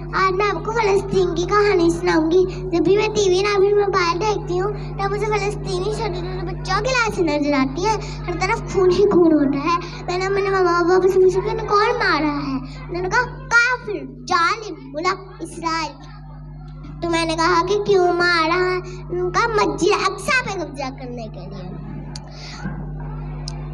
आज मैं आपको फ़लस्तीन की कहानी सुनाऊंगी। जब भी मैं टीवी ना भी मोबाइल देखती हूँ तब मुझे फ़लस्तीनी छोटे छोटे बच्चों की लाशें नजर आती है। हर तरफ खून ही खून होता है। मैंने अपने मामा पापा से पूछा कि कौन मारा है। उन्होंने कहा काफिर, जालिम मुल्क इस्राइल। तो मैंने कहा कि क्यों मारा है। उनका मस्जिद अक्सा पे कब्जा करने के लिए।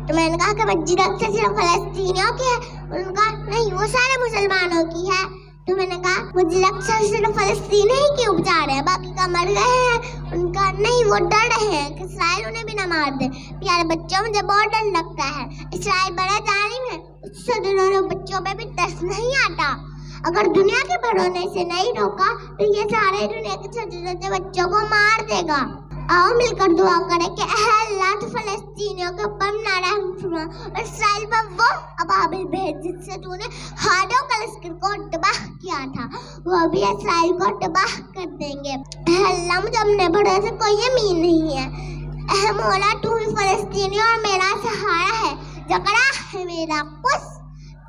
तो मैंने कहा कि मस्जिद अक्सा सिर्फ फ़लस्तीनियों की है। उनका नहीं, वो सारे मुसलमानों की है। तो मैंने कहा मस्जिद अक्सा सिर्फ फ़लस्तीनी ही क्यों बचा रहे हैं, बाकी का मर गए हैं। उनका नहीं, वो डर रहे हैं कि इसराइल उन्हें भी ना मार दे। प्यारे बच्चों, मुझे बहुत डर लगता है। इसराइल बड़ा जालिम है, उससे दोनों बच्चों पे भी तरस नहीं आता। अगर दुनिया के बढ़ने से नहीं रोका तो ये सारे दुनिया के छोटे छोटे बच्चों को मार देगा। आओ मिलकर दुआ करें कि अल्लाह तो फ़लस्तीनियों के ऊपर ना रहम फरमा और इसराइल पर वो अबाबिल भेज जिससे तूने हादों का लश्कर को तबाह किया था, वो भी इसराइल को तबाह कर देंगे। अल्लाह, मुझे अपने भरोसे कोई यकीन नहीं है। ऐ मौला, तू ही फ़लस्तीनी और मेरा सहारा है। जकड़ा है मेरा कुछ,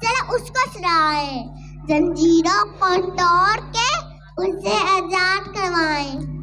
चलो उसको सराए, जंजीरों को तोड़ के उसे आजाद करवाएं।